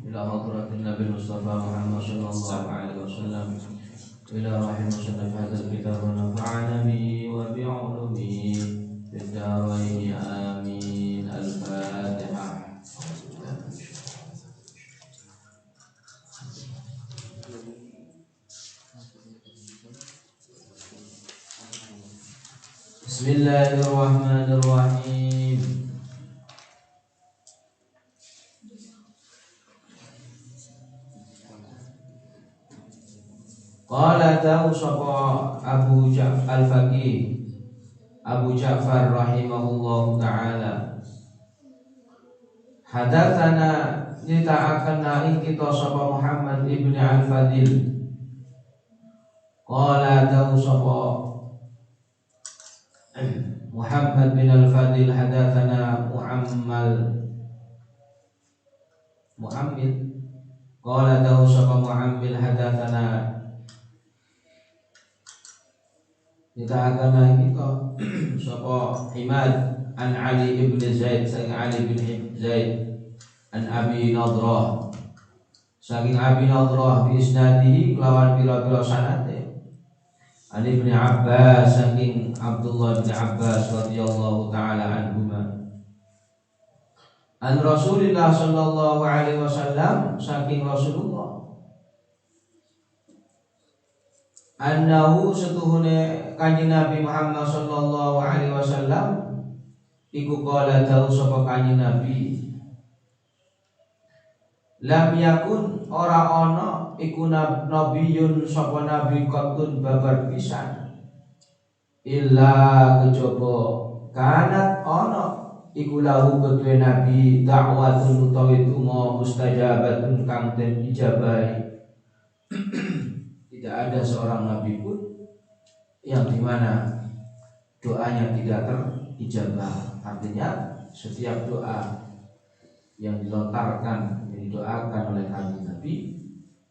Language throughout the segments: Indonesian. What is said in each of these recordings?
ila hadratin Nabi Mustafa Muhammad sallallahu alaihi wasallam ila rahim musannaf hadzal kitab wa nafa'ana bihi wa bi 'ulumihi fid dharain amin. Al-Fatihah. Bismillahirrahmanirrahim. Qala ta'u sapa Abu Ja'far al-Faqih Abu Ja'far rahimahullahu ta'ala, hadatsana nita'akanna ing kita sapa Muhammad ibn al-Fadil. Qala ta'u sapa Muhammad bin al-Fadil, hadatsana Mu'ammil. Qala ta'u sapa Mu'ammil, hadatsana nita'akanna kita sapa Himad an Ali ibn Zaid, saking Ali bin Zaid, an Abi Nadrah, saking Abi Nadrah, bi isnadihi kelawan pira-pira sanate, an Ibnu Abbas, saking Abdullah bin Abbas radhiyallahu taala anhuma, an Rasulillah sallallahu alaihi wasallam, saking Rasulullah, annahu setuhune kanjeng Nabi Muhammad sallallahu alaihi wasallam iku qala dawu sapa kanjeng Nabi, lam yakun ora ana iku nabiyun sapa nabi qatun babar pisan, illa kejaba kanat ana iku lahu kedue nabi dakwatun utawi donga mustajabatun kang den ijabahi. Tidak ada seorang nabi pun yang dimana doanya tidak terijabah. Artinya setiap doa yang dilontarkan, yang didoakan oleh kanjeng Nabi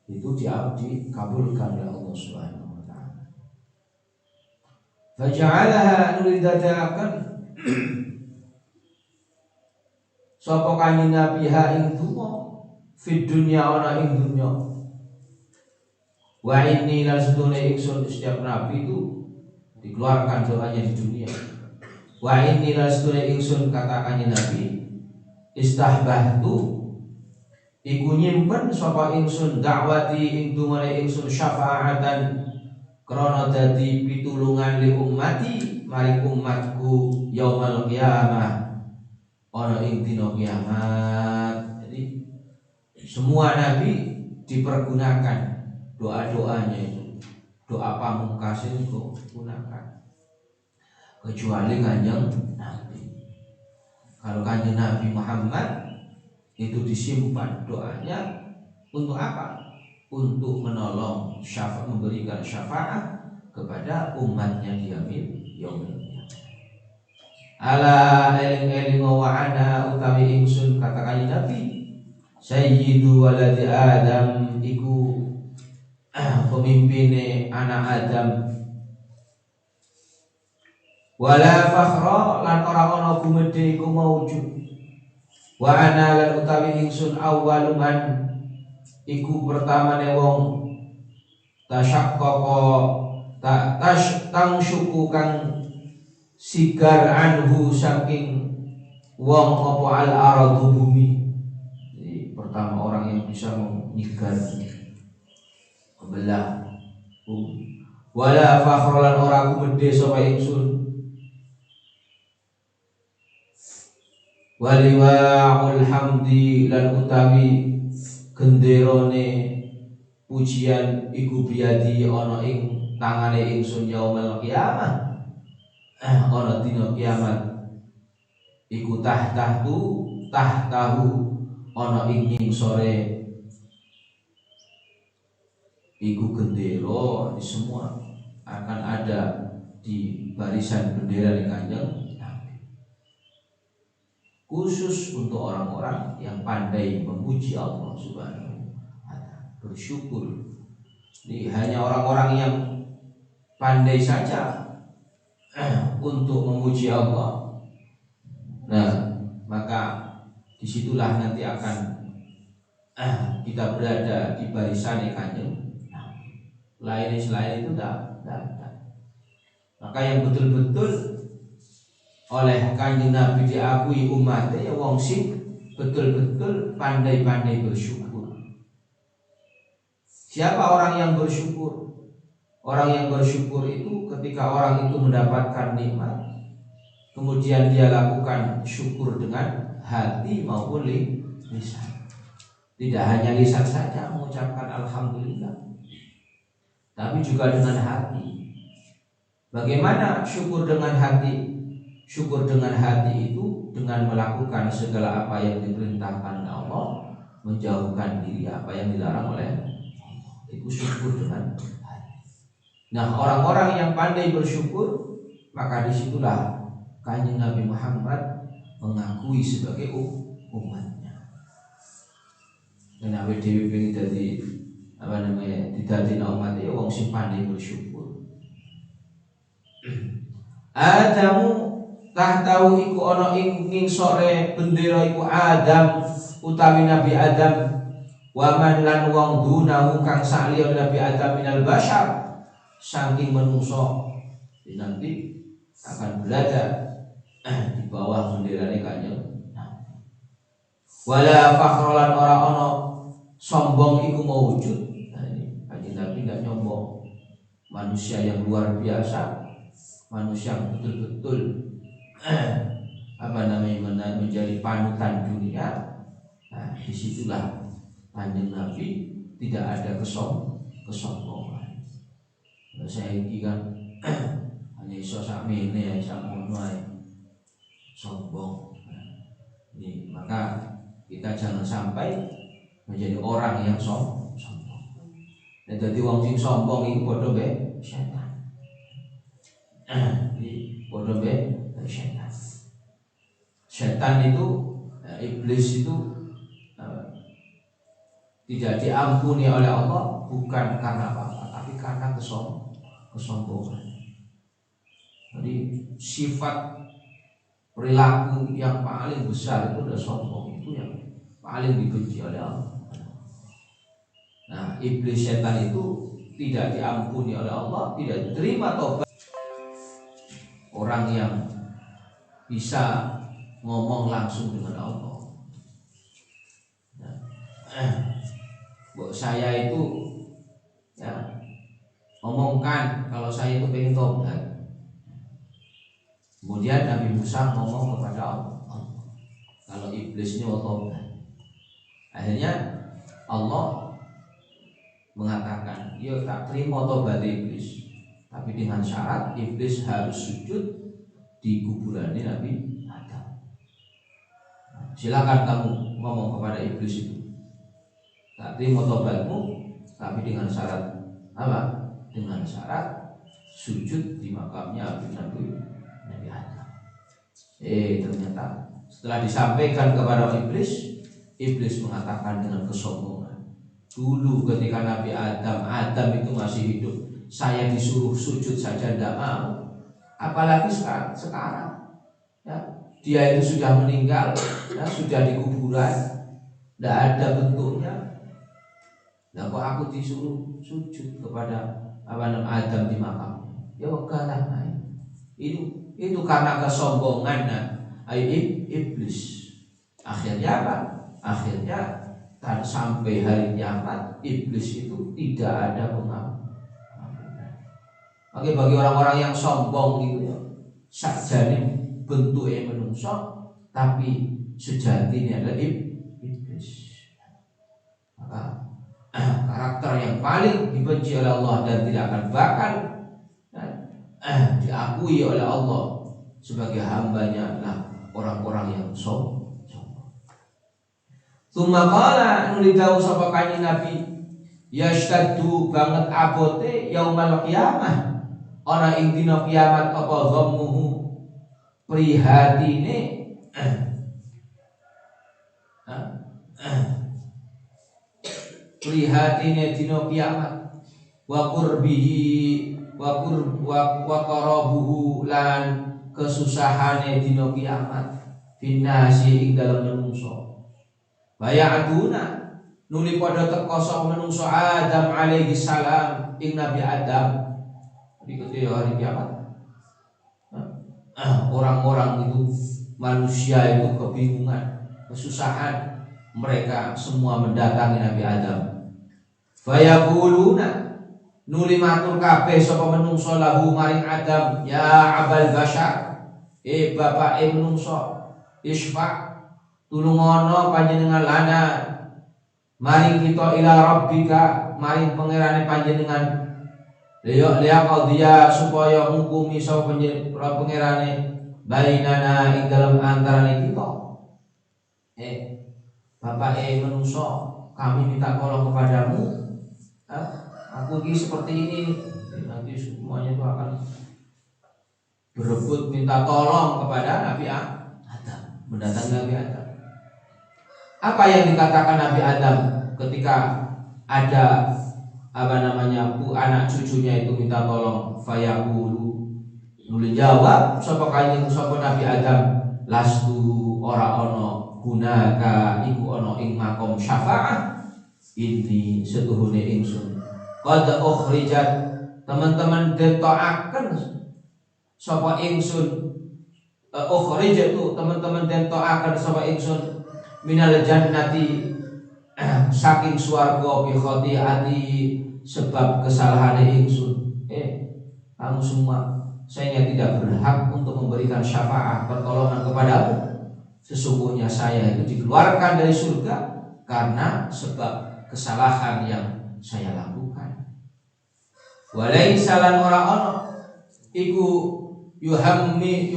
itu dikabulkan oleh Allah Subhanahu wa taala. Faja'alaha nuridatakan sapa kanjeng Nabi ha ing donga fid dunya, ana ing dunya. Wa inni lan sedune ingsun, setiap nabi itu dikeluarkan doanya di dunia. Wa inni lan sedune ingsun, katakannya nabi, istahbahtu iku nyimpen sapa ingsun dakwati ing dumane ingsun syafaatan krana dadi pitulungan li ummati mari umatku yaumul qiyamah, ana ing dina kiamat. Jadi semua nabi dipergunakan doa-doanya itu, doa pamungkas itu gunakan, kecuali kanjeng Nabi. Kalau kanjeng Nabi Muhammad itu disimpan doanya untuk apa? Untuk menolong syafaat, memberikan syafaat kepada umatnya di yaumil qiyamah. Ala eling-eling wa ana utawi ingsun, katakan Nabi, sayyidu waladi Adam iku pemimpine anak Adam, wala fakhra lan ora ana gumedhe iku maujud, wa ana lan utawi ingsun awwaluman iku pertamane wong tasyaqqaqa tangsyuku kang sigar anhu saking wong apa al-aradu bumi. Jadi pertama orang yang bisa menyigar belah bumi. Wala fakhrolan ora kumedhe sapa ingsun, waliwaul hamdi lan utawi genderone pujian iku biadi ana ing tangane ingsun yaumul qiyamah, ana dina kiamat iku tahtahu ana ing sore iku gendera. Di semua akan ada di barisan bendera di kanjeng Nabi, khusus untuk orang-orang yang pandai memuji Allah Subhanahu wa ta'ala, bersyukur. Jadi hanya orang-orang yang pandai saja untuk memuji Allah, disitulah nanti akan kita berada di barisan Kanjeng. Lain selain itu tidak ada. Maka yang betul-betul oleh Kanjeng Nabi diakui umatnya ya wong sing betul-betul pandai-pandai bersyukur. Siapa orang yang bersyukur? Orang yang bersyukur itu ketika orang itu mendapatkan nikmat, kemudian dia lakukan syukur dengan hati maupun lisan. Tidak hanya lisan saja mengucapkan alhamdulillah, tapi juga dengan hati. Bagaimana syukur dengan hati? Syukur dengan hati itu dengan melakukan segala apa yang diperintahkan Allah, menjauhkan diri apa yang dilarang oleh Allah. Itu syukur dengan hati. Nah, orang-orang yang pandai bersyukur, maka disitulah Kanjeng Nabi Muhammad mengakui sebagai umatnya. Dan awake dhewe pengen dadi didadekno umat ya wong sing pandai bersyukur. Adamu tahtahu iku ana ing sore bendera iku Adam utawi Nabi Adam, wa man lan wong dunahu kang sakliya Nabi Adam minal bashar saking menungso nanti akan berada di bawah benderane Kanjeng. Wala fakhrolan ora ono sombong iku mawujud. Nah, ini Kanjeng Nabi tidak nyombong. Manusia yang luar biasa, manusia yang betul-betul menjadi panutan dunia. Nah, disitulah Kanjeng Nabi tidak ada kesombongan. Saya ini kan hanya iso sakmene sakmono ae sombong. Ini maka kita jangan sampai menjadi orang yang sombong. Dan jadi wong sing sombong itu padha mbek setan. Ini padha mbek setan. Setan itu iblis itu tidak diampuni oleh Allah bukan karena apa-apa, tapi karena kesombongan. Jadi sifat perilaku yang paling besar itu adalah sombong, itu yang paling dibenci oleh Allah. Nah, iblis setan itu tidak diampuni oleh Allah, tidak diterima tobat. Orang yang bisa ngomong langsung dengan Allah. Saya itu ya ngomongkan kalau saya itu pengen tobat. Kemudian Nabi Musa ngomong kepada Allah kalau iblis ini mau tobat. Akhirnya Allah mengatakan, ya tak terima tobat iblis, tapi dengan syarat iblis harus sujud di kuburan Nabi Adam. Silakan kamu ngomong kepada iblis itu, tak terima tobatmu, tapi dengan syarat apa? Dengan syarat sujud di makamnya Nabi Adam. Ternyata setelah disampaikan kepada iblis, iblis mengatakan dengan kesombongan, dulu ketika Nabi Adam itu masih hidup, saya disuruh sujud saja tidak mau, apalagi sekarang ya, dia itu sudah meninggal ya, sudah di kuburan, tidak ada bentuknya. Nah, kok aku disuruh sujud kepada Adam di makam? Ya wakalah, itu karena kesombongan iblis. Akhirnya apa? Akhirnya sampai hari kiamat iblis itu tidak ada pengampunan. Oke, bagi orang-orang yang sombong itu ya, sakjane bentuknya menungso, tapi sejatinya adalah iblis. Maka karakter yang paling dibenci oleh Allah dan tidak akan bakal diakui oleh Allah sebagai hambanya adalah orang-orang yang sombong. Tsumma qala nulidau sapa kanjeng Nabi, yashtaddu banget abote yaumal qiyamah, ana ing dina kiamat apa ghammuhu prihatine prihatine dina kiamat wa qurbihi wa qarabuhu lan kesusahane dina kiamat finnasi ing dalem menungso. Baya'aduna nuli pada teka sapa menungso Adam alaihi salam ing Nabi Adam di ketika hari kiamat. Orang-orang itu, manusia itu kebingungan, kesusahan, mereka semua mendatangi Nabi Adam. Fayaquluna nuli matur kabeh sapa menungso lahu maring Adam, ya abal bashar, bapak menungso, isfa tulungono panjenengan lana maring kita ila rabbika maring pangerane panjenengan liya qadhiya supaya ngukumi sapa pangerane bainana ing dalam antarane kita. Bapak menungso, kami minta tolong kepadamu. Aku ini seperti ini. Nanti semuanya itu akan berebut minta tolong kepada Nabi Adam, mendatangi Nabi Adam. Apa yang dikatakan Nabi Adam ketika ada anak cucunya itu minta tolong? Fayaqulu nuli jawab sapa kanjeng sapa Nabi Adam, lastu ora ono gunaka iku ono ing makom syafaah ini setuhune ingsun qad ukhrijat teman-teman detoaken sapa ingsun ukhrijat tu teman-teman detoaken sapa ingsun minal jannati saking swarga bi khati'ati sebab kesalahan ingsun. Kamu semua, saya tidak berhak untuk memberikan syafaat pertolongan kepadamu. Sesungguhnya saya itu dikeluarkan dari surga karena sebab kesalahan yang saya lakukan. Walaisa lan ora ono iku yuhammuni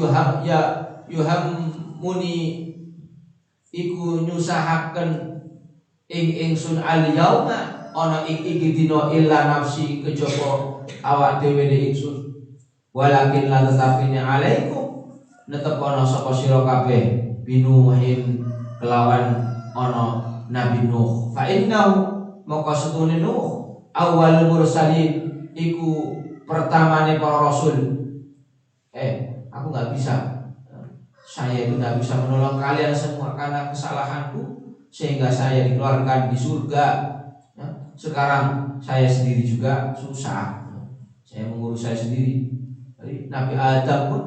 iku nyusahaken ing ingsun al yauma ana iki dina illa nafsi kejaba awak dhewe ingsun. Walakin la tatafini alaikum netep ana sapa sira kabeh binuhin kelawan ana Nabi Nuh. Fa innahu maka setune Nuh awal mursalin iku pertamane para rasul. Aku nggak bisa. Saya itu nggak bisa menolong kalian semua karena kesalahanku sehingga saya dikeluarkan di surga. Sekarang saya sendiri juga susah. Saya mengurus saya sendiri. Jadi Nabi Adam pun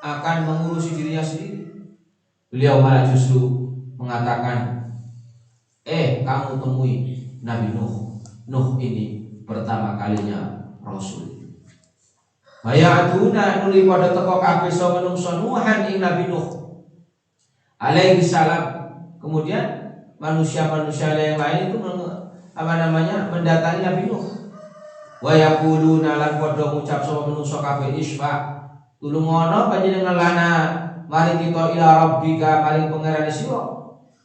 akan mengurusi dirinya sendiri. Beliau malah justru mengatakan, kamu temui Nabi Nuh. Nuh ini pertama kalinya Rasul. Baya'aduna nuli pada teko kabeh sapa menungso Nuhan ing Nabi Nuh alaihi salam. Kemudian manusia-manusia yang lain itu mendatangi Nabi Nuh. Wa yaquluna lan padha ngucap sapa menungso kabeh isfa tulungono panjenengan lana mari kita ila rabbika maring pangeran sira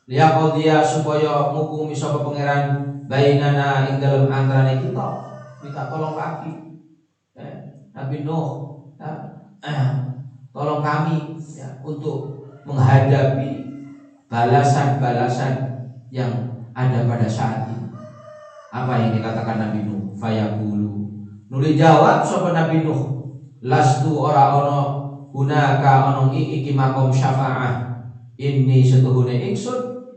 liya qadhiya supaya ngukumi sapa pangeran bainana ing dalem antarane kita. Minta tolong lagi Nabi Nuh, tolong kami untuk menghadapi balasan-balasan yang ada pada saat ini. Apa yang dikatakan Nabi Nuh? Fayaqulu nuli jawab sapa Nabi Nuh, lastu ora ono gunaka ono iki makom syafaah ini setuhune ingsun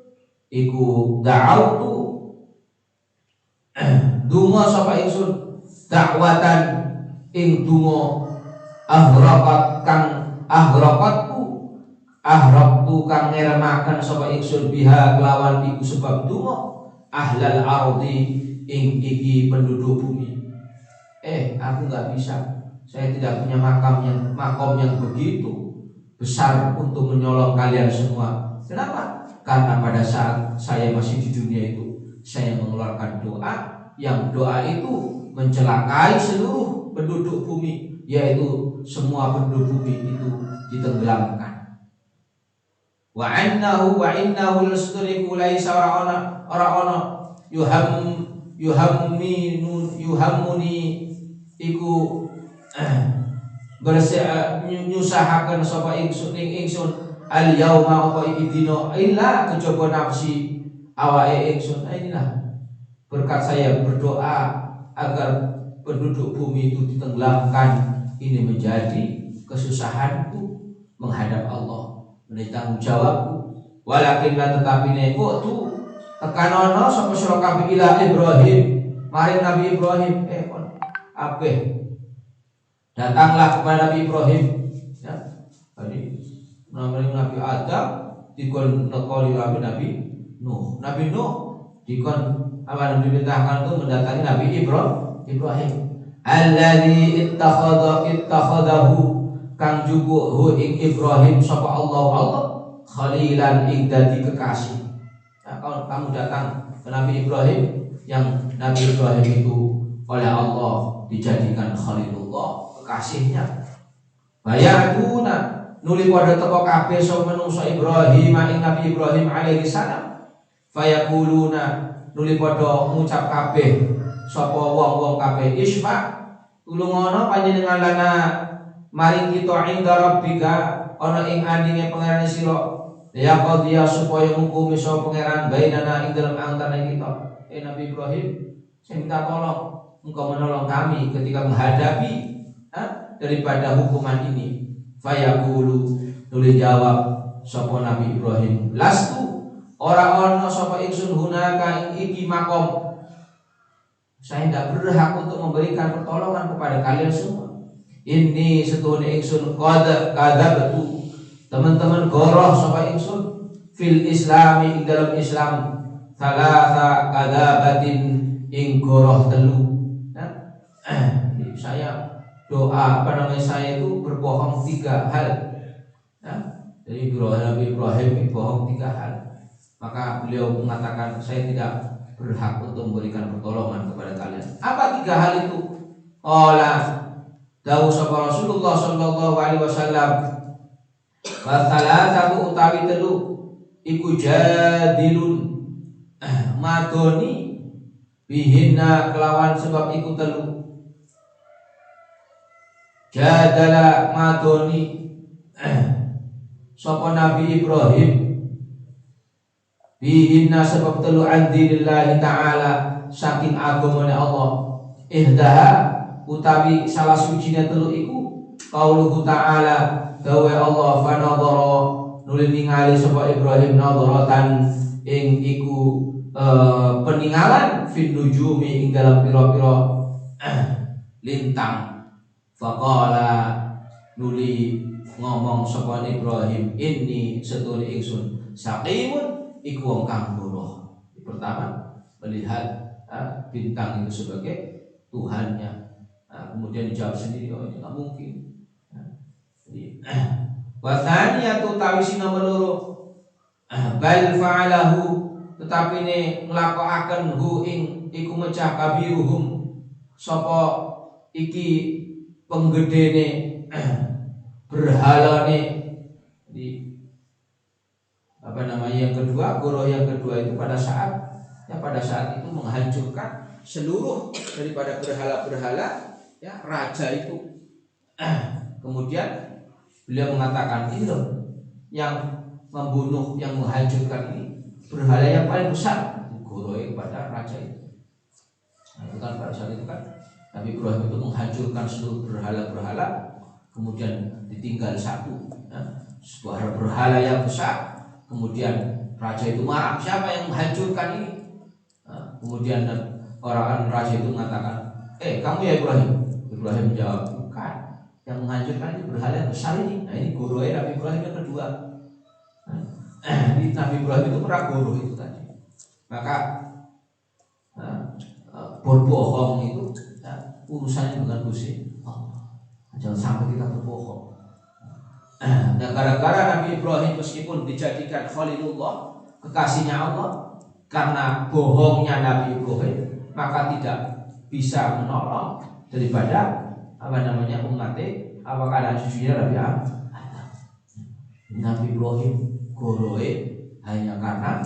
iku da'autu donga sapa ingsun dakwatan ing donga ahraqtu kang ngeremaken sapa ingsun biha kelawan iku sebab donga ahlal ardi ing iki penduduk bumi. Aku nggak bisa. Saya tidak punya makom yang begitu besar untuk menyolong kalian semua. Kenapa? Karena pada saat saya masih di dunia itu, saya mengeluarkan doa yang doa itu mencelakai seluruh penduduk bumi, yaitu semua penduduk bumi itu ditenggelamkan. Wa innahu lasturiku laisa ora yuhammuni iku nyusahaken sapa ingsun al yauma apa iki dina illa kejaba nafsi awake ingsun. Inilah berkat saya berdoa agar penduduk bumi itu ditenggelamkan. Ini menjadi kesusahanku menghadap Allah, menjadi tanggung jawabku Walakin lan tetapine kok tu tekanono sapa sira kabeh ila Ibrahim maring Nabi Ibrahim kon kabeh datanglah kepada Nabi Ibrahim ya. Tadi namanya Nabi Adam dikon nekoli Nabi Nuh. Nabi Nuh dikon apa diperintahkan untuk mendatangi Nabi Ibrahim. Alladzi ittakhadahu kang jugo hu ing Ibrahim sapa Allah khalilan ing dadi kekasih. Nah, kalau kamu datang ke Nabi Ibrahim yang Nabi Ibrahim itu oleh Allah dijadikan khalilullah kekasihnya. Bayatuna nuli pada teko kabeh sapa manungsa Ibrahim ing Nabi Ibrahim alaihi salam. Fayaquluna nuli pada ngucap kabeh sapa wong-wong kabeh isma tulungono panjenengan lana maring kita inda rabbika ana ing andinge pangeran sira ya qadhiya supaya ngukumi sapa pangeran bainana ing dalem antara kita. Nabi Ibrahim saya minta tolong engkau menolong kami ketika menghadapi daripada hukuman ini. Fayaqulu nuli jawab sapa Nabi Ibrahim lastu ora ana sapa ingsun hunaka ing iki makom. Saya tidak berhak untuk memberikan pertolongan kepada kalian semua. Ini setune ingsun qadzabtu teman-teman goroh sapa ingsun fil islami ing dalam Islam salasa kadzabatin ing goroh telu. Saya doa saya itu berbohong 3 hal. Jadi Nabi Ibrahim berbohong 3 hal. Maka beliau mengatakan saya tidak berhak untuk memberikan pertolongan kepada kalian. Apa 3 hal itu? Qala dawu sapa Rasulullah sallallahu alaihi wasallam wa salatatu utawi telu iku jadilun madoni bihinna kelawan sebab iku telu jadala madoni sapa Nabi Ibrahim bihinna sebab telu andinillahi ta'ala saking agamane Allah ihdaha utawi salah sucinya telu iku qauluhu ta'ala dawe Allah fanadhara nuli ningali sapa Ibrahim nadharatan ing iku peninggalan fin nujumi ing dalam pira-pira lintang. Faqala nuli ngomong sapa Ibrahim inni setune ingsun saqimun iku wong kang loro. Pertama melihat bintang itu sebagai Tuhannya. Kemudian dijawab sendiri ini nggak mungkin. Jadi wasaniatu tawisi nomor loro bal fa'alahu tetapi ini nglakokaken hu ing iku mecah kabiruhum sapa iki penggedene berhalane di yang kedua goroh yang kedua itu pada saat itu menghancurkan seluruh daripada berhala-berhala ya raja itu. Kemudian beliau mengatakan ini loh yang membunuh yang menghancurkan ini berhala yang paling besar goroh kepada raja itu. Itu kan pada saat itu kan Nabi Ibrahim itu menghancurkan seluruh berhala-berhala, kemudian ditinggal satu sebuah berhala yang besar. Kemudian raja itu marah, siapa yang menghancurkan ini? Kemudian orang raja itu mengatakan, kamu ya Ibrahim? Ibrahim menjawab, bukan, yang menghancurkan ini berhala yang besar ini. Nah ini goroh Nabi Ibrahim yang kedua. Nabi Ibrahim itu pernah goroh itu tadi. Maka berbohong itu urusannya dengan Gusti Allah. Jangan sampai kita berbohong. Dan gara-gara Nabi Ibrahim meskipun dijadikan Khalilullah, kekasihnya Allah, karena bohongnya Nabi Ibrahim, maka tidak bisa menolong daripada umatnya keadaan cucunya Nabi Adam. Nabi Ibrahim goroe hanya karena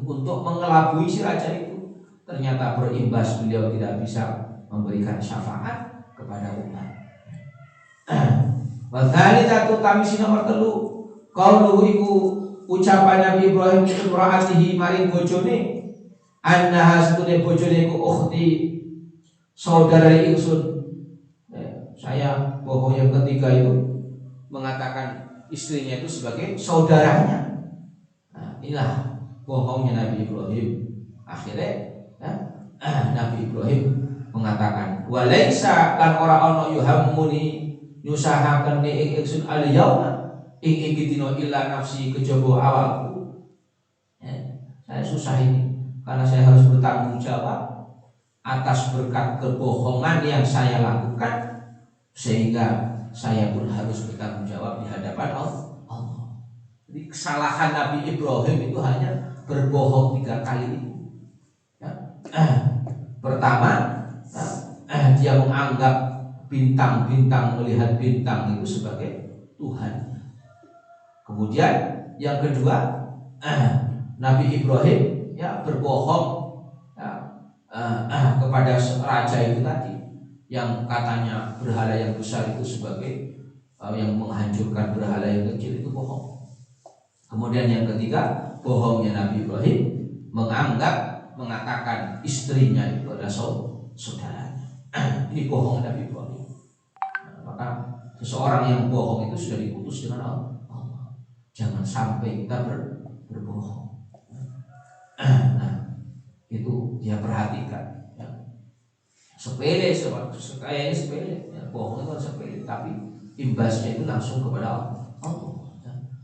untuk mengelabui si raja itu. Ternyata berimbas beliau tidak bisa memberikan syafaat kepada umat. Wasalidatu tamisi nomor 3 qauluhu iku ucapan Nabi Ibrahim itu muraatihi maring bojone annaha satune bojone ku ukhti saudara ingsun. Saya bohong yang ketiga itu mengatakan istrinya itu sebagai saudaranya. inilah bohongnya Nabi Ibrahim. Akhirnya Nabi Ibrahim mengatakan, walaisa lan ora ana yuhammuni nyusahaken ing ingsun al-yauma ing dina illa nafsi kejaba awakku. Saya susah ini karena saya harus bertanggung jawab atas berkat kebohongan yang saya lakukan, sehingga saya pun harus bertanggung jawab di hadapan Allah. Jadi kesalahan Nabi Ibrahim itu hanya berbohong 3 kali itu. Pertama, dia menganggap bintang-bintang, melihat bintang itu sebagai Tuhan. Kemudian yang kedua, Nabi Ibrahim berbohong kepada raja itu tadi, yang katanya berhala yang besar itu sebagai yang menghancurkan berhala yang kecil, itu bohong. Kemudian yang ketiga, bohongnya Nabi Ibrahim mengatakan istrinya itu adalah saudaranya. Ini bohong Nabi Ibrahim. Maka seseorang yang bohong itu sudah diputus dengan Allah. Jangan sampai kita berbohong. Nah, itu dia perhatikan. Sepele, kayaknya sepele. Bohong itu sepele, tapi imbasnya itu langsung kepada Allah.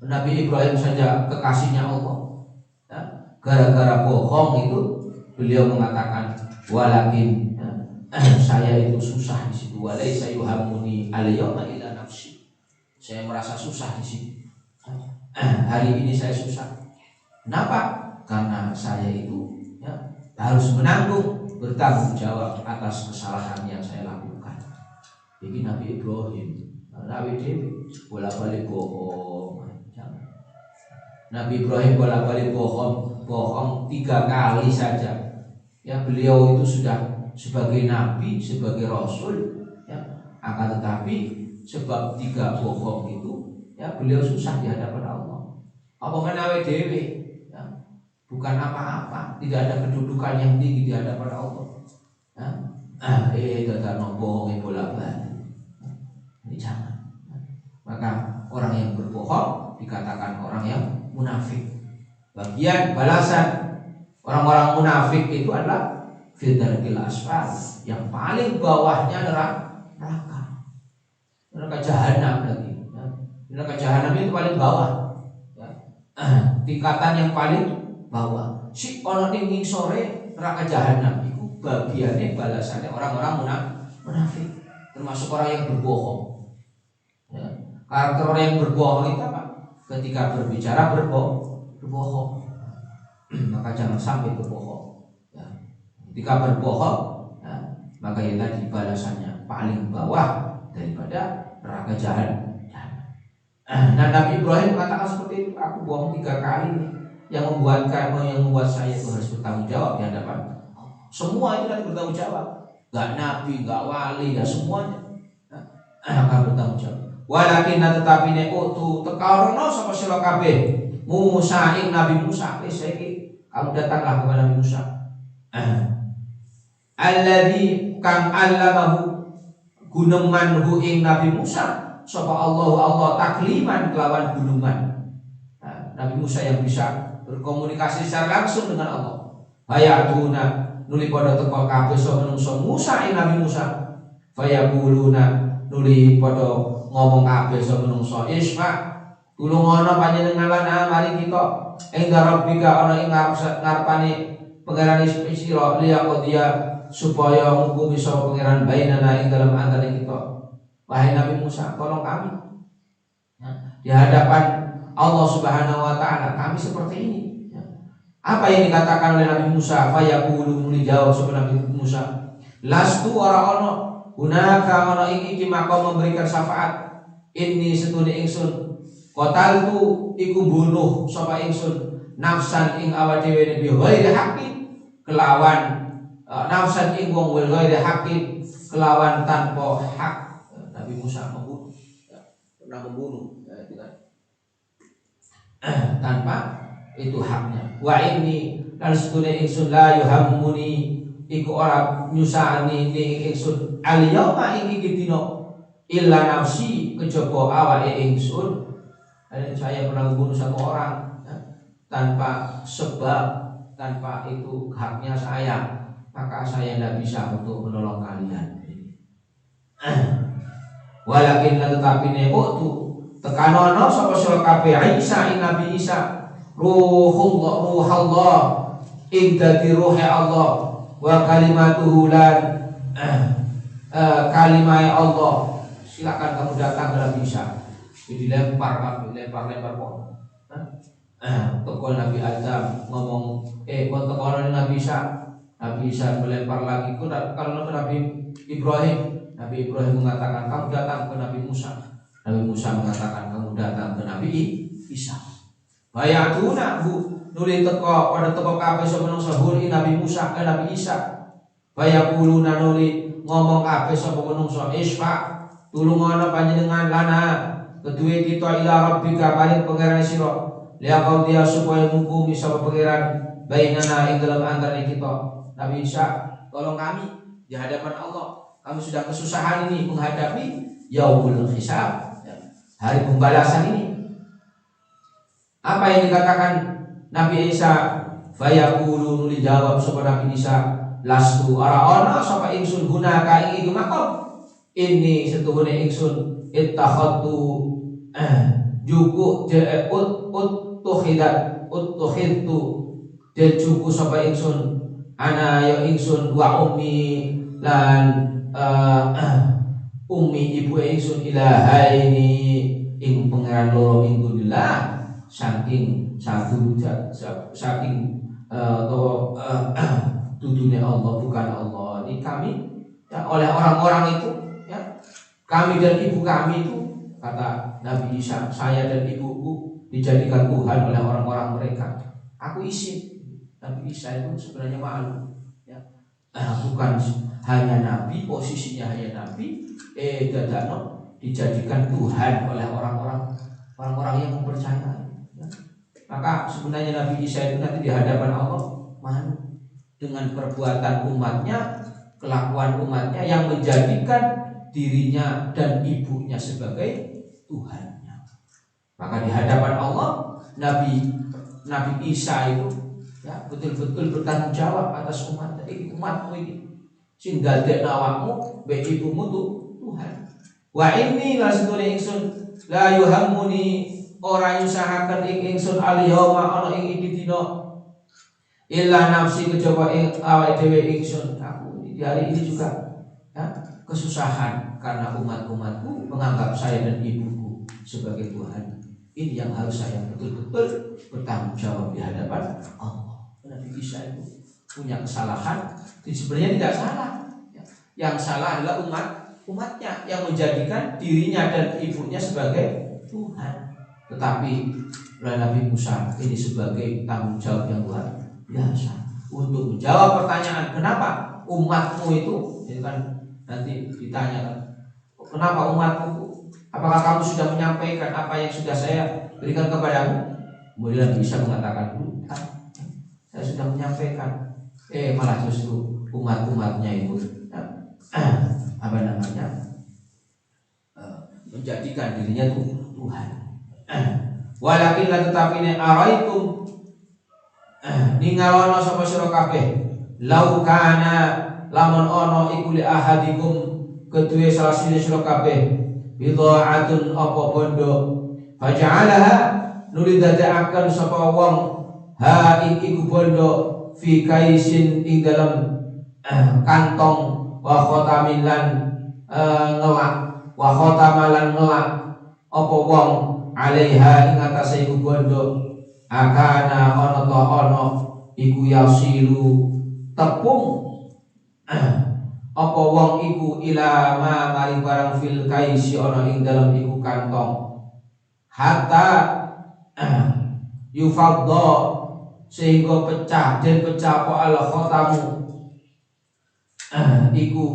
Nabi Ibrahim saja kekasihnya Allah. Gara-gara bohong itu beliau mengatakan, walakin saya itu susah di situ. Walaisa yuhammuni al-yawma illa nafsi. Saya merasa susah di situ. Hari ini saya susah. Kenapa? Karena saya itu harus menanggung, bertanggung jawab atas kesalahan yang saya lakukan. Jadi Nabi Ibrahim, Nabi David bolak-balik bohong. Nabi Ibrahim bolak-balik bohong 3 kali saja. Beliau itu sudah sebagai nabi, sebagai rasul, akan tetapi sebab 3 bohong itu, beliau susah di hadapan Allah. Apa menawi dewe, bukan apa-apa, tidak ada kedudukan yang tinggi di hadapan Allah. Dadano bohongnya bolak-balik. Ini jangan. Maka orang yang berbohong dikatakan orang yang munafik. Bagian balasan orang-orang munafik itu adalah fidarkil asfal, yang paling bawahnya neraka jahanam lagi. Neraka jahanam itu paling bawah. Tingkatan yang paling bawah. Si ono ning sore neraka jahanam itu bagiannya balasannya orang-orang munafik, termasuk orang yang berbohong. Karakter orang yang berbohong itu apa? Ketika berbicara berbohong. Maka jangan sampai berbohong. Ketika berbohong, maka yang tadi balasannya paling bawah daripada neraka jahanam. Nah, Nabi Ibrahim mengatakan seperti itu. Aku bohong 3 kali nih, yang membuat saya itu harus bertanggung jawab di hadapan semua. Itu nanti bertanggung jawab. Gak nabi, gak wali, gak semuanya akan bertanggung jawab. Walakin tetapi nek utu tekarono sapa sira kabeh Musa ing Nabi Musa, saiki kamu datanglah kepada Nabi Musa. Alladzi kang allamahu gunemanhu ing Nabi Musa sapa Allah takliman kelawan gunungan. Nabi Musa yang bisa berkomunikasi secara langsung dengan Allah. Hayatuna nuli padha teka kabeh sapa manungsa Musa ing Nabi Musa. Fayaquluna nuli padha ngomong kabeh sapa manungsa, isma tulung ana panjenengan lan mari kita ing rabbika ana ing ngarepane pangeran sira liya dia supaya ngukumi sapa pangeran bainana ing dalam antara kita. Wahai Nabi Musa, tolong kami di hadapan Allah Subhanahu wa taala, kami seperti ini. Apa yang dikatakan oleh Nabi Musa? Fayaqulu muli jawab sapa Nabi Musa, lastu ora ana hunaka ana ing iki maka memberikan syafaat. Ini setune ingsun qataltu iku bunuh sapa ingsun nafsan ing awak dhewe bi ghairi haqqin kelawan nafsan ing wong wil ghairi haqqin kelawan tanpa hak. Nabi Musa membunuh, pernah membunuh, tanpa itu haknya. Wa ini lan setune ingsun la yuhammuni iku ora nyusahani ning ingsun al-yauma ing dina illa nafsi kejaba awake ingsun. Saya pernah membunuh 1 orang, tanpa sebab, tanpa itu haknya saya, maka saya tidak bisa untuk menolong kalian. Walakin tetapi tu tekanono sapa sira kabeh Isa ing Nabi Isa ruhullah ing dadi ruhe Allah wa kalimatuhu lan kalimah Allah. Silakan kamu datang ke Nabi Isa. Jadi lempar kok. Tokol Nabi Adam ngomong kon tekono Nabi Isa. Nabi Isa melempar lagi kalau Nabi Ibrahim. Nabi Ibrahim mengatakan kamu datang ke Nabi Musa. Nabi Musa mengatakan kamu datang ke Nabi Isa. Bayatuna nuli teko pada teko kabeh sapa manungsa Nabi Musa ke Nabi Isa. Bayaquluna nuli ngomong kabeh sapa manungsa isfa tulungono panjenengan lana kedue kita ila rabbika paring pangeran sira liya kau dia supaya ngukumi sapa pangeran bainana ing dalam antara kita. Nabi Isa, tolong kami di hadapan Allah. Kami sudah kesusahan ini menghadapi yaumul hisab, hari pembalasan ini. Apa yang dikatakan Nabi Isa? Fayaqulu nuli jawab sapa Nabi Isa, lastu araona sapa ingsun gunaka ing iku makom. Ini setuhune ingsun ittakhadtu juku utukhidtu de juku sapa ingsun ana ya ingsun wa ummi lan ummi ibu ingsun ilahaini ing pangeran loro ing dunillah saking satu saking dudune Allah bukan Allah. Ini kami ya, oleh orang-orang itu ya, kami dan ibu kami itu kata Nabi Isa, saya dan ibuku dijadikan Tuhan oleh orang-orang mereka. Aku isi Nabi Isa itu sebenarnya malu ya. Bukan hanya nabi, posisinya hanya nabi, dadano dijadikan Tuhan oleh orang-orang yang mempercayai. Ya. Maka sebenarnya Nabi Isa itu nanti di hadapan Allah malu dengan perbuatan umatnya, kelakuan umatnya yang menjadikan dirinya dan ibunya sebagai Tuhannya. Maka di hadapan Allah Nabi Isa itu ya betul-betul bertanggung jawab atas umatmu ini. Sing dadekno awakmu mbek ibumu Tuhan. Wa inni lasdune ingsun la yuhammuni ora yusahaken ing ingsun al-yauma ana ing iki dina illa nafsi kejaba ing awake dhewe ingsun. Aku di hari ini juga ya, kesusahan karena umat-umatku menganggap saya dan ibuku sebagai Tuhan. Ini yang harus saya betul-betul bertanggung jawab di hadapan Allah. Nabi Isa itu punya kesalahan, sebenarnya tidak salah. Yang salah adalah umatnya yang menjadikan dirinya dan ibunya sebagai Tuhan. Tetapi Nabi Musa ini sebagai tanggung jawab yang luar biasa untuk menjawab pertanyaan kenapa umatmu itu kan nanti ditanyakan kenapa umatmu, apakah kamu sudah menyampaikan apa yang sudah saya berikan kepadamu? Kemudian bisa mengatakan bukan, saya sudah menyampaikan. Malah justru umatnya itu menjadikan dirinya Tuhan. Walakin la tetapi ne araitum ningalono sapa sira kabeh lau kana lamun ana iku li ahadikum kedue salah sira kabeh bidhaatun apa bondo faja'alaha nuli dadekaken sapa wong ha iku bondo fi kaisin ing dalam kantong wa khotamilan ngelak wa khotamalan ngelak apa wong alaiha ing atase iku bondo akana ana ta ana iku yasilu tepung apa wong iku ila ma maring barang fil kaisi ana ing dalam iku kantong hatta yufadda sehingga pecah apa al khotamu iku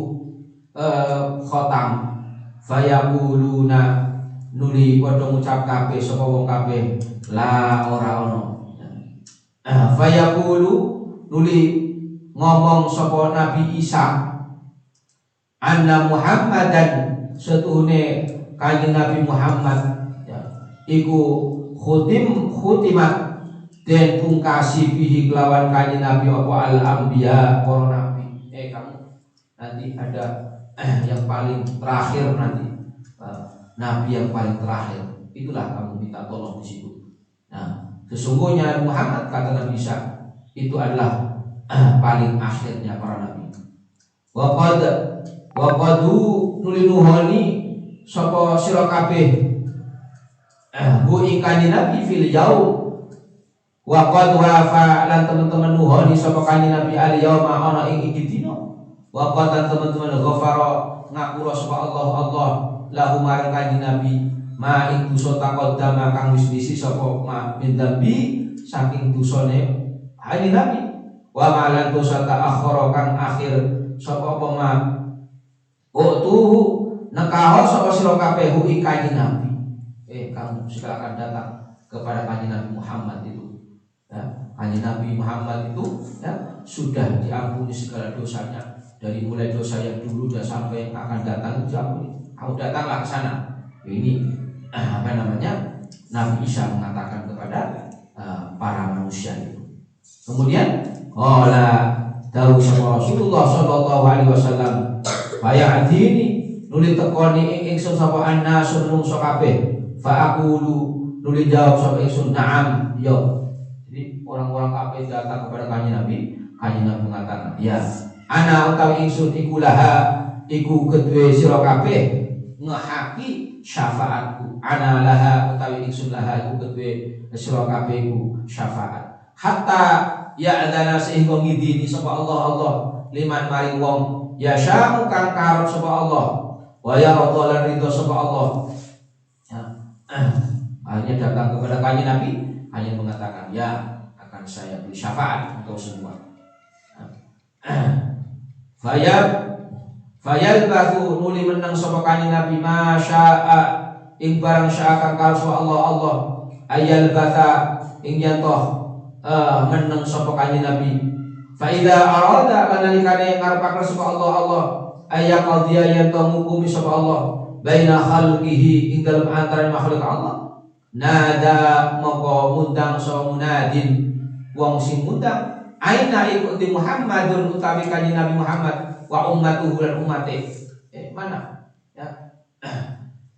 khotam fayaquluna nuli padha ngucap kabeh sapa wong kabeh la ora ono fayaqulu nuli ngomong sapa Nabi Isa anna Muhammadan setuhune kanjeng Nabi Muhammad ya, iku khutimat den pungkasi bihi kelawan kanjeng Nabi apa al anbiya para nabi. Kamu nanti ada yang paling terakhir nanti, nabi yang paling terakhir. Itulah kamu minta tolong di situ. Nah, sesungguhnya Muhammad, kata Nabi Isa, itu adalah paling akhirnya para nabi. Waqadu nulinuhoni sapa sira kabeh bu ingkang nabi fil yaum. Waqad wafa lan teman-teman nuhoni sapa kanjeng Nabi al yauma ana ing iki dina. Waqad lan teman-teman ghafara ngapura sapa Allah lahu marang kanjeng Nabi ma ing dosa taqaddama kang wis bisi sapa ma min dambi saking dosane kanjeng Nabi. Wa ma lan dosa ta'akhkhara kang akhir sapa apa ma tuh nekaho sapa sira kabeh ing kanjeng Nabi. Kamu silakan datang kepada kanjeng Nabi Muhammad itu. Ya, kanjeng Nabi Muhammad itu ya sudah diampuni segala dosanya, dari mulai dosa yang dulu dan sampai yang akan datang diampuni. Kamu datanglah ke sana. Ini Nabi Isa mengatakan kepada para manusia itu. Kemudian tahu sama Rasulullah sallallahu alaihi wasallam bay'atini nuli tekoni ingsun sapa annasun nungso kabeh fa aqulu nuli jawab sapa ingsun na'am ya. Jadi orang-orang kabeh datang kepada kanjeng Nabi mengatakan ya ana utawi ingsun iku laha iku kedue sira kabeh ngehaki syafaatku. Ana laha utawi ingsun laha iku kedue sira kabeh iku syafaat. Hatta ya'dana sehingga ngidini sapa Allah liman maring wong ya syamu kang karep sapa Allah wa ya radha ridho sapa Allah. Akhirnya datang kepada kanjeng Nabi, hanya mengatakan ya akan saya beri syafaat untuk semua. Fayal batu nuli menang sapa kanjeng Nabi masya'a ing barang sya'a kang karep sapa Allah ayal bata ing yantoh menang sapa kanjeng Nabi. Fa idza arada kanalikane ngarepaken sapa Allah ayaqal dia yantoh ngukumi sapa Allah baina khalqihi ing dalem antara makhluk Allah. Nada moko mundang so munadin wong sing mundang aina iku di Muhammadun utawi kanjeng Nabi Muhammad wa ummatuhu lan umate. Mana ya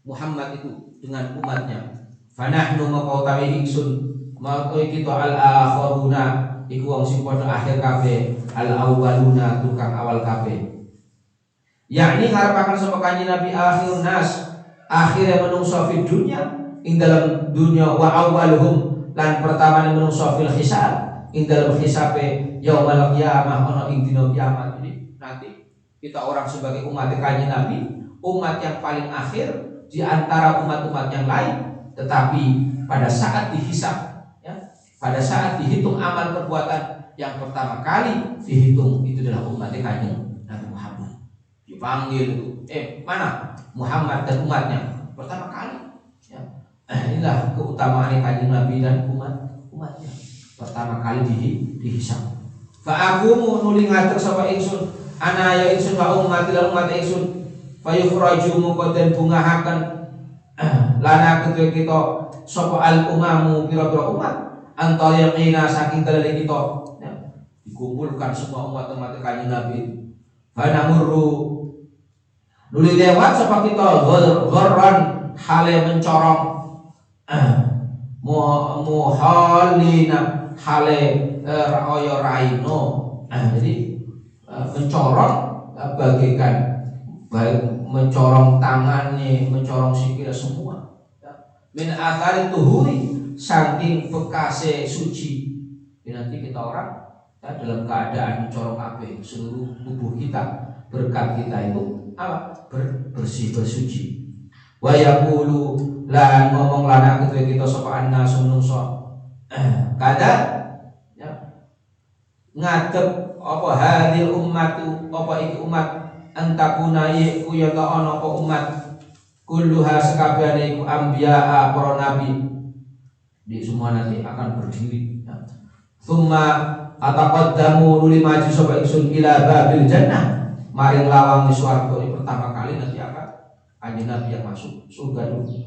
Muhammad itu dengan umatnya. Fanahnu moko utawi ingsun moko kita al akhiruna iku wong sing padha akhir kabeh al awwaluna tukang awal kabeh. Yakni ngarepaken sapa kanjeng Nabi akhirun nas akhire menungso fi dunya ing dalam dunia wa awwaluhum lan pertama menungso fil hisab ing dalam hisabe yaumul qiyamah ana ing dina kiamat. Jadi nanti kita orang sebagai umat kanjeng Nabi, umat yang paling akhir di antara umat-umat yang lain, tetapi pada saat dihisab ya, pada saat dihitung amal perbuatan yang pertama kali dihitung itu adalah umat kanjeng Nabi Muhammad. Dipanggil itu mana Muhammad dan umatnya pertama kali ya. Inilah keutamaan kanjeng Nabi dan umatnya pertama kali dihisab. Fa aku nuli ngatur sapa ingsun ana ya ingsun wa umat lan umat ingsun fa yukhraju muqaddan bungahaken lana kedue kita sapa al umamu pira-pira umat antal yaqina saking dalile kita ya. Dikumpulkan semua umat-umat kanjeng Nabi. Fa namurru nuli lewat sapa kita gharran hale mencorong muhalina hale ra'aya raino. Jadi mencorong bagaikan baik mencorong tangannya, mencorong sikil semua. Min athari tuhuri saking bekase suci. Nanti kita orang dalam keadaan mencorong kabeh seluruh tubuh kita, berkat kita itu bersih bersuci. Wa yaqulu lan ngomong lana ketika kita sapa annas menungso kada ya ngadep apa hadil ummatu apa iki umat antakuna iku ya ta ana apa umat kulluha sakabehane iku anbiya para nabi. Di semua nanti akan berdiri ya. Summa ataqaddamu nuli maju sapa ingsun ila babil jannah maring lawang di swarga. Ini pertama kali nanti akan kanjeng Nabi yang masuk surga dulu.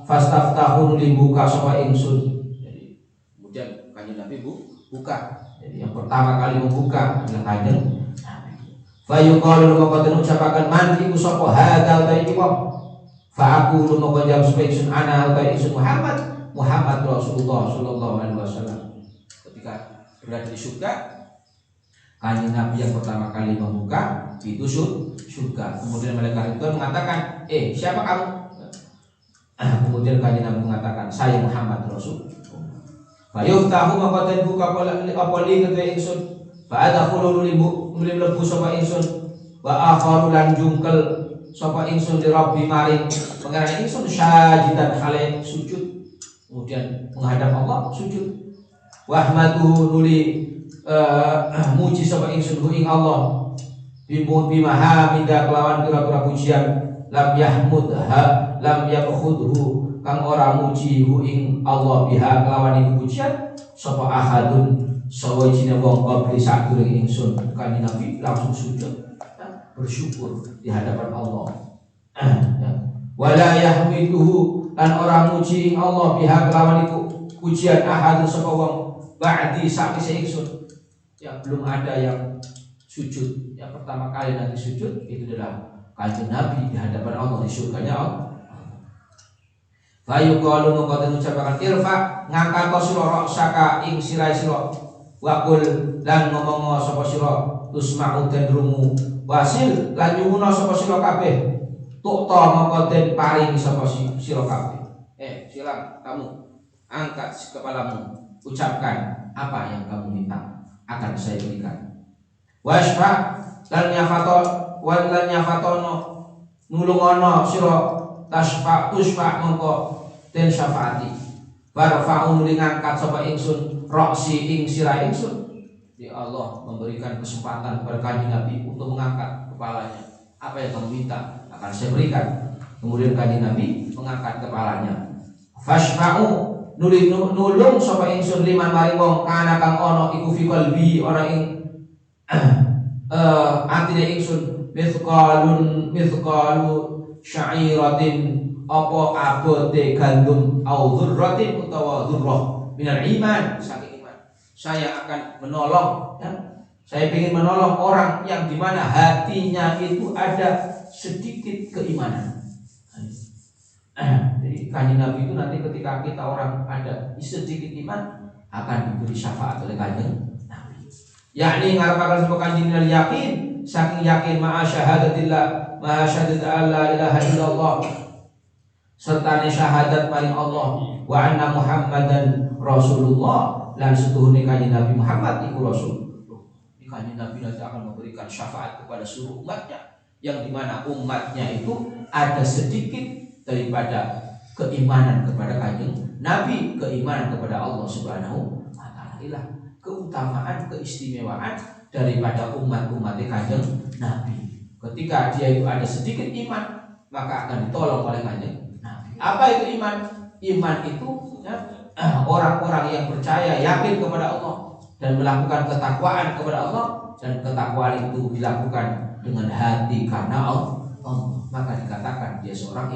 fastaftahu dibuka sapa ingsun. Jadi kemudian kanjeng Nabi buka. Jadi yang pertama kali membuka adalah kanjeng Nabi. Fa yuqalu maka den ucapaken man iku sapa hadza ta iki wong. Fa aqulu maka jawab sapa ingsun ana ta ingsun Muhammad Rasulullah sallallahu alaihi wasallam. Ketika berada di surga, kanjeng Nabi yang pertama kali membuka itu surga. Kemudian malaikat itu mengatakan, siapa kamu? Kemudian kanjeng Nabi mengatakan, saya Muhammad Rasul. Fayuftahu maka den buka apa li kedua ingsun. Fa adkhulu mlebu sapa ingsun. Wa akharu lan jungkel sapa ingsun li rabbi maring pangeran ingsun sajidan hale sujud. Kemudian menghadap Allah sujud. Wa ahmaduhu nuli muji sapa ingsun ing Allah. Bima hamida kelawan pira-pira pujian lam yabkhudhu kang ora muji ing Allah biha kelawan iku pujian sapa ahadun sawijine wong qabli sadurunge ingsun. Kanjeng Nabi langsung sujud bersyukur di hadapan Allah. Wala yahmiduhu lan ora muji ing Allah biha kelawan iku pujian ahadun sapa wong ba'di sakwise ingsun. Yang belum ada yang sujud, yang pertama kali nanti sujud itu adalah kanjeng Nabi di hadapan Allah di surganya Allah. Fayu qalu mongko den ucapaken irfa ngangkat sira saka ing sirai sira waqul lan ngomong sapa sira tusma'u den rungu wasil lan nyuwuna sapa sira kabeh tukta mongko den paring sapa sira kabeh. Silakan kamu angkat kepalamu, ucapkan apa yang kamu minta akan saya berikan. Wasfa lan nyafatono nulungono sira tusfa mongko den syafaati barfa'un ngangkat sapa ingsun roksi ing sirah ingsun. Ya Allah memberikan kesempatan kepada kanjeng Nabi untuk mengangkat kepalanya. Apa yang kamu minta akan saya berikan. Kemudian kanjeng Nabi mengangkat kepalanya. Fasfa'u nulung sapa ingsun liman maring wong kana kang ana iku fi qalbi ora ing atine ingsun mithqalu sya'iratin apa abote gandum au dzurratin utawa dzurrah minal iman saking iman. Saya akan menolong saya ingin menolong orang yang dimana hatinya itu ada sedikit keimanan. Jadi kanjeng Nabi itu nanti ketika kita orang ada sedikit iman akan diberi syafaat oleh kanjeng Nabi. Yakni ngarepaken sapa kanjeng Nabi yakin saking yakin ma'a syahadatillah ma'a syahadat alla ilaha illallah serta syahadat paling Allah wa anna Muhammadan Rasulullah lan setuhune kanjeng Nabi Muhammad iku Rasul. Kanjeng Nabi nanti akan memberikan syafaat kepada seluruh umatnya yang dimana umatnya itu ada sedikit daripada keimanan kepada kanjeng Nabi, keimanan kepada Allah Subhanahu wa taala. Inilah keutamaan, keistimewaan daripada umat-umat kanjeng Nabi. Ketika dia itu ada sedikit iman, maka akan ditolong oleh kanjeng Nabi. Apa itu iman? Iman itu orang-orang yang percaya, yakin kepada Allah dan melakukan ketakwaan kepada Allah, dan ketakwaan itu dilakukan dengan hati karena Allah, maka dikatakan dia seorang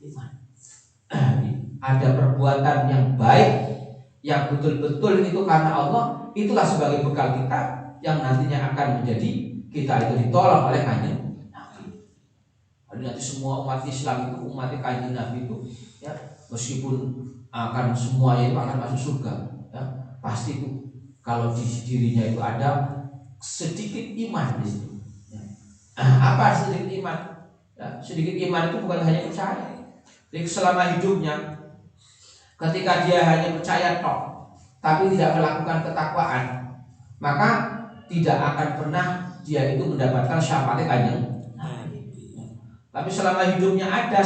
iman. Ada perbuatan yang baik yang betul-betul itu karena Allah, itulah sebagai bekal kita yang nantinya akan menjadi kita itu ditolong oleh kanjeng Nabi. Jadi nanti semua umat Islam itu umat kanjeng Nabi itu meskipun akan semuanya itu akan masuk surga, pasti itu kalau di dirinya itu ada sedikit iman di situ. Apa sedikit iman? Sedikit iman itu bukan hanya percaya. Jadi selama hidupnya, ketika dia hanya percaya tok, tapi tidak melakukan ketakwaan, maka tidak akan pernah dia itu mendapatkan syafaat kanjeng Nabi. Tapi selama hidupnya ada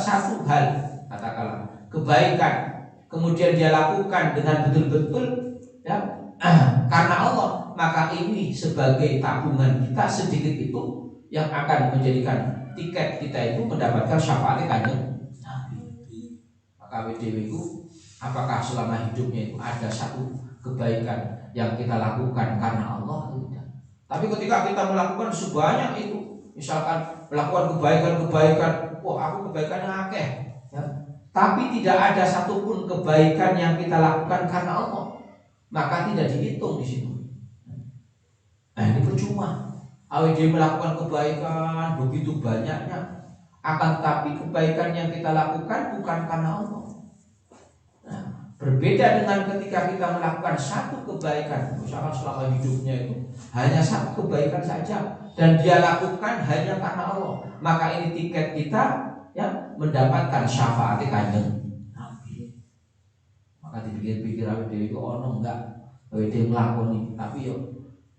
satu hal, katakanlah kebaikan, kemudian dia lakukan dengan betul-betul karena Allah, maka ini sebagai tabungan kita sedikit itu yang akan menjadikan tiket kita itu mendapatkan syafaat kanjeng Nabi. Maka WDW itu apakah selama hidupnya itu ada satu kebaikan yang kita lakukan karena Allah? Tidak. Tapi ketika kita melakukan sebanyak itu, misalkan melakukan kebaikan, wah aku kebaikannya akeh, ya. Tapi tidak ada satupun kebaikan yang kita lakukan karena Allah, maka tidak dihitung di situ. Nah ini percuma. Awal dia melakukan kebaikan begitu banyaknya, akan tetapi kebaikan yang kita lakukan bukan karena Allah. Nah, berbeda dengan ketika kita melakukan satu kebaikan, misalkan selama hidupnya itu hanya satu kebaikan saja, dan dia lakukan hanya karena Allah, maka ini tiket kita ya mendapatkan syafaat Kanjeng Nabi. Maka dipikir-pikir awake dhewe itu ono enggak awake dhewe nglakoni, tapi yo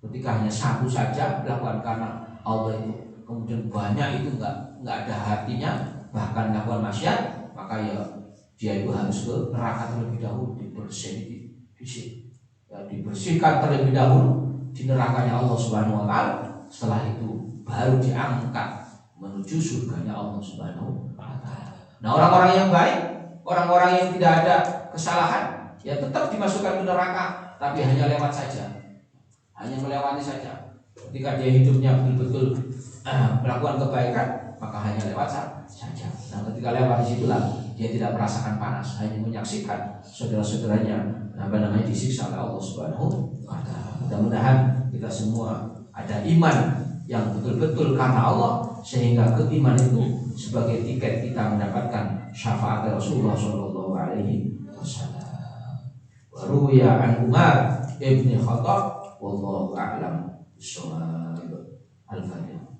ketika hanya satu saja dilakukan karena Allah itu, kemudian banyak itu enggak ada hatinya, bahkan melakukan maksiat, maka ya dia itu harus ke neraka terlebih dahulu, dibersihkan terlebih dahulu di nerakanya Allah Subhanahu wa taala. Setelah itu baru diangkat menuju surganya Allah Subhanahu wa taala. Nah, orang-orang yang baik, orang-orang yang tidak ada kesalahan, ya tetap dimasukkan ke neraka, tapi hanya lewat saja. Hanya melewati saja. Ketika dia hidupnya betul-betul melakukan kebaikan, maka hanya lewat saja. Nah, ketika lewat disitulah dia tidak merasakan panas, hanya menyaksikan saudara-saudaranya disiksa oleh Allah Subhanahu wa taala. Mudah-mudahan kita semua ada iman yang betul-betul karena Allah, sehingga keiman itu sebagai tiket kita mendapatkan syafaat Rasulullah Shallallahu Alaihi Wasallam. Waruya an Umar ibn Khattab, wallahu a'lam bishawab. Al-Fatihah.